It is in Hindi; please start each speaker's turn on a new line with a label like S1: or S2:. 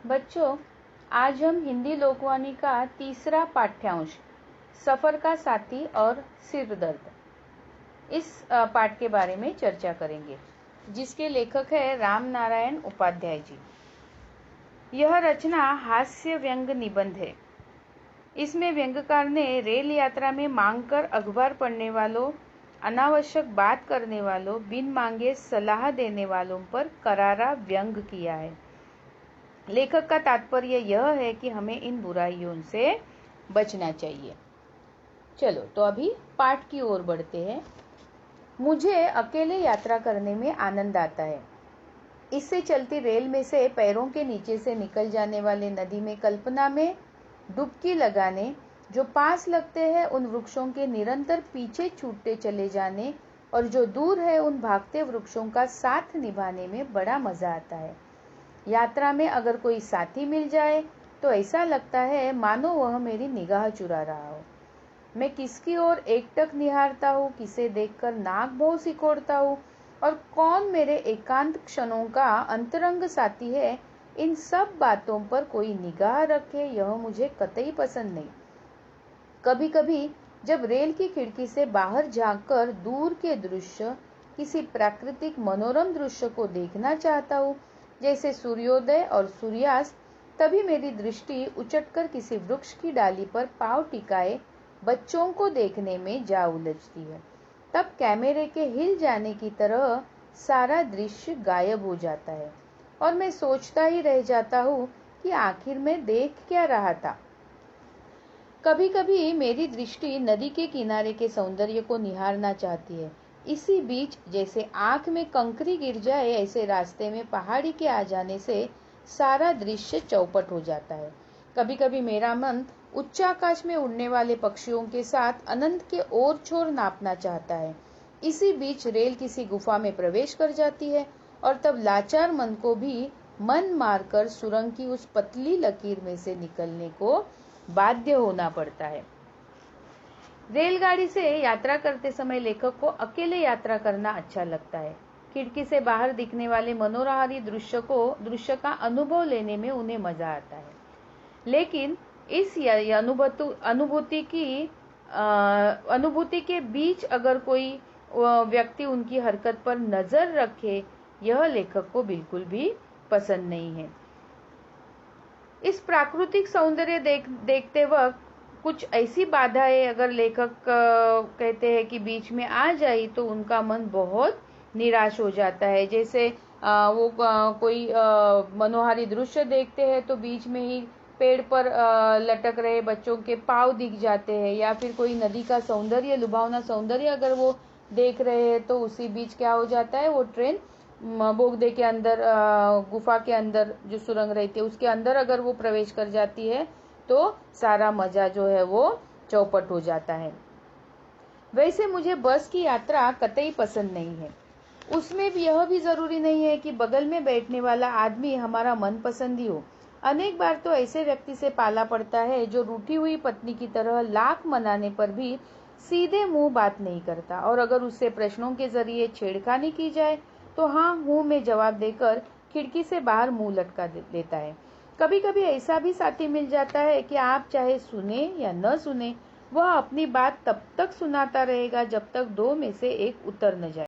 S1: बच्चों, आज हम हिंदी लोकवाणी का तीसरा पाठ्यांश सफर का साथी और सिरदर्द इस पाठ के बारे में चर्चा करेंगे, जिसके लेखक है राम नारायण उपाध्याय जी। यह रचना हास्य व्यंग निबंध है। इसमें व्यंग्यकार ने रेल यात्रा में मांग कर अखबार पढ़ने वालों, अनावश्यक बात करने वालों, बिन मांगे सलाह देने वालों पर करारा व्यंग किया है। लेखक का तात्पर्य यह है कि हमें इन बुराइयों से बचना चाहिए। चलो तो अभी पाठ की ओर बढ़ते हैं। मुझे अकेले यात्रा करने में आनंद आता है। इससे चलती रेल में से पैरों के नीचे से निकल जाने वाले नदी में कल्पना में डुबकी लगाने, जो पास लगते हैं उन वृक्षों के निरंतर पीछे छूटते चले जाने और जो दूर है उन भागते वृक्षों का साथ निभाने में बड़ा मजा आता है। यात्रा में अगर कोई साथी मिल जाए तो ऐसा लगता है मानो वह मेरी निगाह चुरा रहा हो। मैं किसकी ओर एकटक निहारता हूँ, किसे देखकर नाक भौं सिकोड़ता हूँ और कौन मेरे एकांत क्षणों का अंतरंग साथी है, इन सब बातों पर कोई निगाह रखे, यह मुझे कतई पसंद नहीं। कभी कभी जब रेल की खिड़की से बाहर झांककर दूर के दृश्य, किसी प्राकृतिक मनोरम दृश्य को देखना चाहता हूँ, जैसे सूर्योदय और सूर्यास्त, तभी मेरी दृष्टि उचटकर किसी वृक्ष की डाली पर पांव टिकाए बच्चों को देखने में जा उलझती है। तब कैमरे के हिल जाने की तरह सारा दृश्य गायब हो जाता है और मैं सोचता ही रह जाता हूँ कि आखिर मैं देख क्या रहा था। कभी कभी मेरी दृष्टि नदी के किनारे के सौंदर्य को निहारना चाहती है। इसी बीच जैसे आंख में कंकरी गिर जाए, ऐसे रास्ते में पहाड़ी के आ जाने से सारा दृश्य चौपट हो जाता है। कभी कभी मेरा मन उच्चाकाश में उड़ने वाले पक्षियों के साथ अनंत के ओर छोर नापना चाहता है। इसी बीच रेल किसी गुफा में प्रवेश कर जाती है और तब लाचार मन को भी मन मारकर सुरंग की उस पतली लकीर में से निकलने को बाध्य होना पड़ता है। रेलगाड़ी से यात्रा करते समय लेखक को अकेले यात्रा करना अच्छा लगता है। खिड़की से बाहर दिखने वाले मनोहारी दृश्य का अनुभव लेने में उन्हें मजा आता है। लेकिन इस अनुभूति के बीच अगर कोई व्यक्ति उनकी हरकत पर नजर रखे, यह लेखक को बिल्कुल भी पसंद नहीं है। इस प्राकृतिक सौंदर्य देखते वक्त कुछ ऐसी बाधाएं अगर लेखक कहते हैं कि बीच में आ जाए तो उनका मन बहुत निराश हो जाता है। जैसे वो कोई मनोहारी दृश्य देखते हैं तो बीच में ही पेड़ पर लटक रहे बच्चों के पांव दिख जाते हैं, या फिर कोई नदी का सौंदर्य, लुभावना सौंदर्य अगर वो देख रहे हैं तो उसी बीच क्या हो जाता है, वो ट्रेन बोगदे के अंदर, गुफा के अंदर जो सुरंग रहती है उसके अंदर अगर वो प्रवेश कर जाती है तो सारा मजा जो है वो चौपट हो जाता है। वैसे मुझे बस की यात्रा कतई पसंद नहीं है। उसमें भी यह भी जरूरी नहीं है कि बगल में बैठने वाला आदमी हमारा मनपसंदी हो। अनेक बार तो ऐसे व्यक्ति से पाला पड़ता है जो रूठी हुई पत्नी की तरह लाख मनाने पर भी सीधे मुंह बात नहीं करता, और अगर उससे प्रश्नों के जरिए छेड़खानी की जाए तो हाँ हूँ में जवाब देकर खिड़की से बाहर मुंह लटका देता है। कभी कभी ऐसा भी साथी मिल जाता है कि आप चाहे सुने या न सुने, वह अपनी बात तब तक सुनाता रहेगा जब तक दो में से एक उतर न जाए।